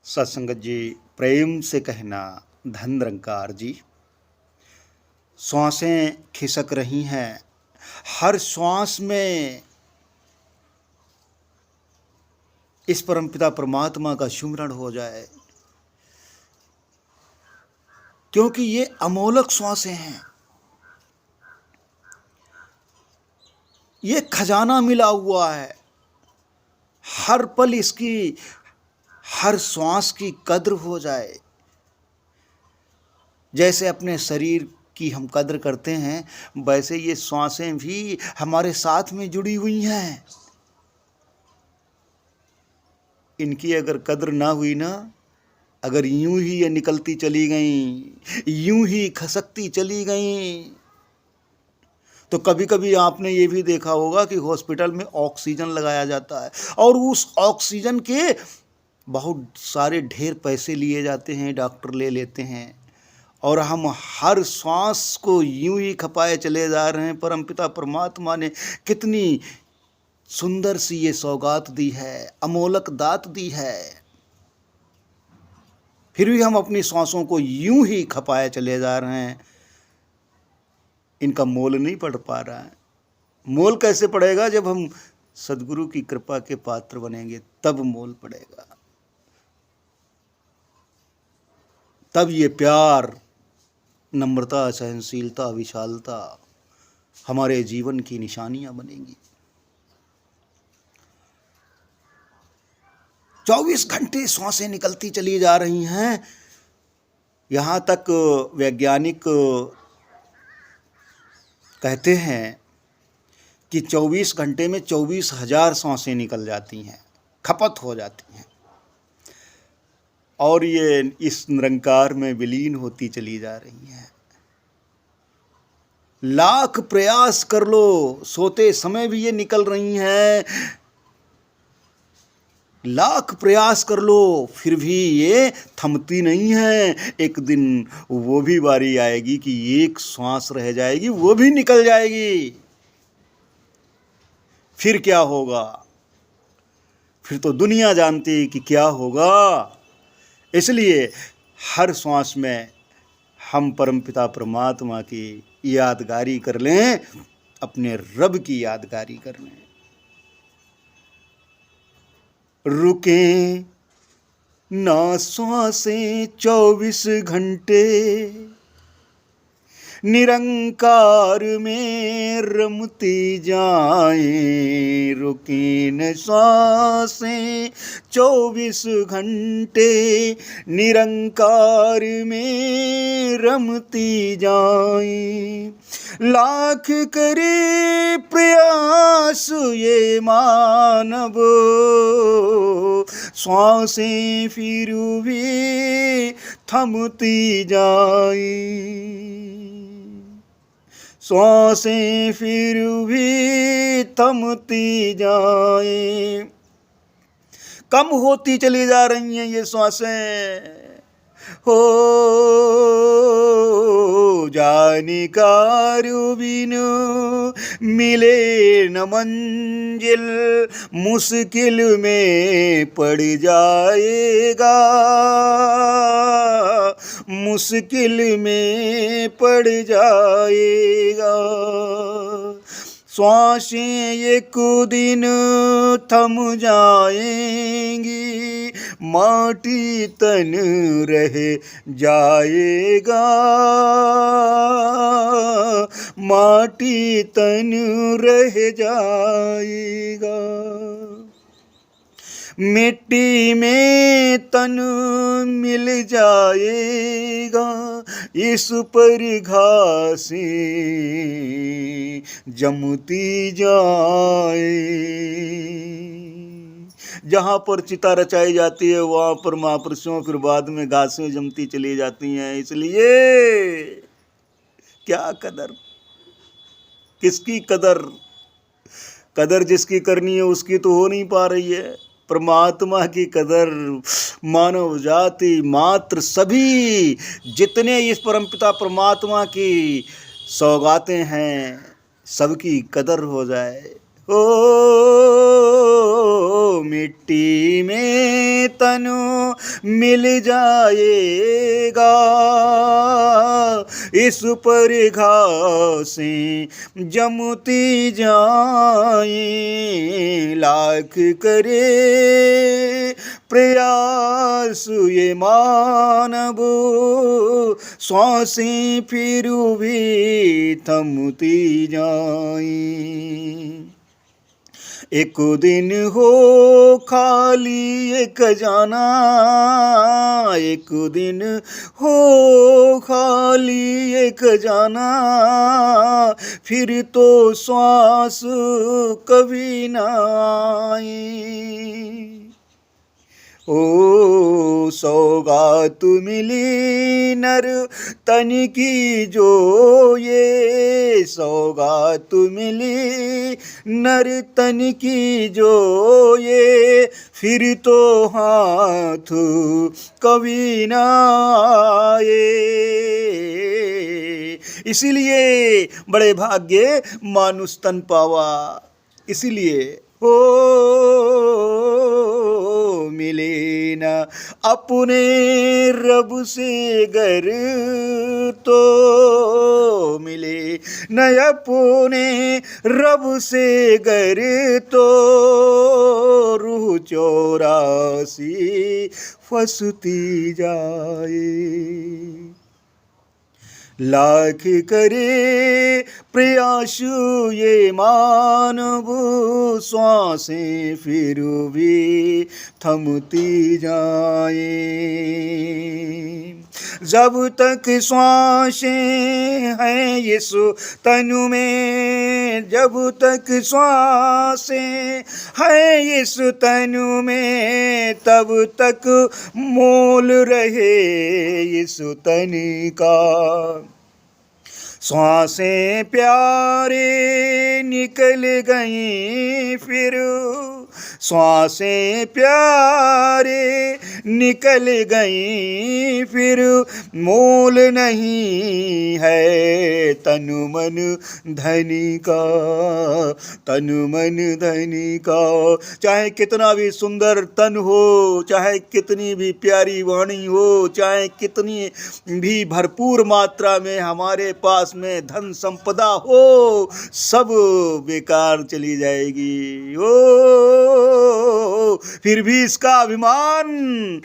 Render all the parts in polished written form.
सत्संगत जी, प्रेम से कहना धन निरंकार जी। श्वासें खिसक रही हैं, हर श्वास में इस परमपिता परमात्मा का सुमिरन हो जाए, क्योंकि ये अमोलक श्वासें हैं। ये खजाना मिला हुआ है। हर पल इसकी, हर श्वास की कद्र हो जाए। जैसे अपने शरीर की हम कद्र करते हैं, वैसे ये श्वासें भी हमारे साथ में जुड़ी हुई हैं। इनकी अगर कद्र ना हुई ना, अगर यूं ही ये निकलती चली गई, यूं ही खसकती चली गई, तो कभी कभी आपने ये भी देखा होगा कि हॉस्पिटल में ऑक्सीजन लगाया जाता है और उस ऑक्सीजन के बहुत सारे ढेर पैसे लिए जाते हैं, डॉक्टर ले लेते हैं, और हम हर श्वास को यूं ही खपाए चले जा रहे हैं। परमपिता परमात्मा ने कितनी सुंदर सी ये सौगात दी है, अमोलक दात दी है, फिर भी हम अपनी श्वासों को यूं ही खपाए चले जा रहे हैं। इनका मोल नहीं पड़ पा रहा है। मोल कैसे पड़ेगा? जब हम सदगुरु की कृपा के पात्र बनेंगे, तब मोल पड़ेगा। तब ये प्यार, नम्रता, सहनशीलता, विशालता हमारे जीवन की निशानियां बनेंगी। 24 घंटे श्वासें निकलती चली जा रही हैं। यहाँ तक वैज्ञानिक कहते हैं कि 24 घंटे में 24,000 श्वासें निकल जाती हैं, खपत हो जाती हैं, और ये इस निरंकार में विलीन होती चली जा रही हैं। लाख प्रयास कर लो, सोते समय भी ये निकल रही हैं। लाख प्रयास कर लो, फिर भी ये थमती नहीं है। एक दिन वो भी बारी आएगी कि एक श्वास रह जाएगी, वो भी निकल जाएगी। फिर क्या होगा? फिर तो दुनिया जानती कि क्या होगा। इसलिए हर श्वास में हम परमपिता परमात्मा की यादगारी कर लें, अपने रब की यादगारी कर लें। रुकें ना श्वासें 24 घंटे, निरंकार में रमती जाएं। रुकें न श्वासें 24 घंटे, निरंकार में रमती जाएं। लाख करे प्रयास ये मानव, श्वासें फिर भी थमती जाएं। श्वासें फिर भी थमती जाएं। कम होती चली जा रही हैं ये श्वासें। हो जानिकारू बिनु मिले न मंजिल, मुश्किल में पड़ जाएगा, मुश्किल में पड़ जाएगा। श्वासें एक दिन थम जाएंगी, माटी तन रह जाएगा, माटी तन रह जाएगा। मिट्टी में तन मिल जाएगा, इस पर घासें जमती जाए। जहाँ पर चिता रचाई जाती है, वहाँ पर महापुरुषों फिर बाद में घासें जमती चली जाती हैं। इसलिए क्या कदर, किसकी कदर? कदर जिसकी करनी है उसकी तो हो नहीं पा रही है। परमात्मा की कदर मानव जाति मात्र सभी जितने इस परमपिता परमात्मा की सौगातें हैं, सबकी कदर हो जाए। ओ मिट्टी में तनु मिल जाएगा, इस पर घासें जमती जाएं, लाख करे प्रयास ये मानव, सांसें फिर भी थमती जाएं। एक दिन हो खाली एक जाना, एक दिन हो खाली एक जाना, फिर तो श्वास कभी ना आए। ओ सौगात मिली नर तन की जो ये, सौगात मिली नर तन की जो ये, फिर तो हाथ कभी ना आए। इसीलिए बड़े भाग्य मानुष तन पावा, इसीलिए हो मिले न अपने रब से गर, तो मिले न अपने रब से गर, तो रूह 84 फंसती जाए। लाख करे प्रयास ये मानव, श्वासें फिर भी थमती जाए। जब तक श्वासें हैं इस तनु में, जब तक श्वासें हैं इस तनु में, तब तक मोल रहे इस तन का। श्वासें प्यारे निकल गई फिर, श्वासें प्यारे निकल गई फिर, मोल नहीं है तनु मन धनी का, तनु मन धनी का। चाहे कितना भी सुंदर तन हो, चाहे कितनी भी प्यारी वाणी हो, चाहे कितनी भी भरपूर मात्रा में हमारे पास में धन संपदा हो, सब बेकार चली जाएगी। ओ फिर भी इसका अभिमान,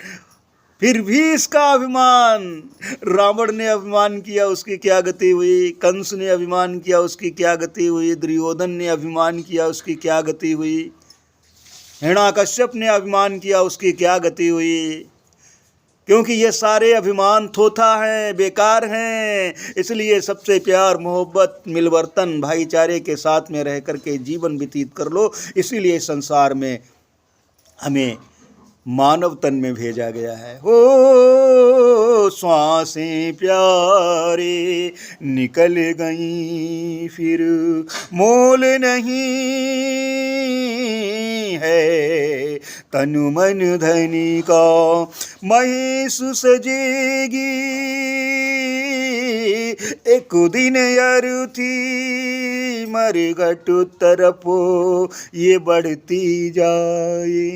फिर भी इसका अभिमान, रावण ने अभिमान किया उसकी क्या गति हुई, कंस ने अभिमान किया उसकी क्या गति हुई, दुर्योधन ने अभिमान किया उसकी क्या गति हुई, हिरण्याकश्यप ने अभिमान किया उसकी क्या गति हुई। क्योंकि ये सारे अभिमान थोथा हैं, बेकार हैं। इसलिए सबसे प्यार, मोहब्बत, मिलवर्तन, भाईचारे के साथ में रह करके जीवन व्यतीत कर लो। इसीलिए संसार में हमें मानव तन में भेजा गया है। हो श्वासें प्यारे निकल गई फिर, मोल नहीं है तनु मन धनी का। महेश सजेगी एक दिन अर्थी, मरघट तरफ ये बढ़ती जाए,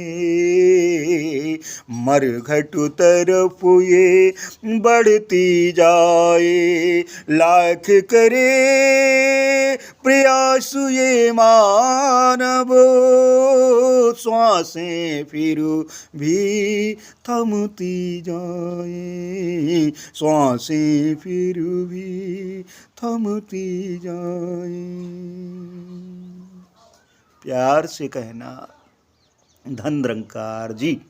मरघट तरफ ये बढ़ती जाए। लाख करे प्रयास ये मानव, श्वासें फिर भी थमती जाए, श्वासें फिर भी थमती जाए। प्यार से कहना, धन निरंकार जी।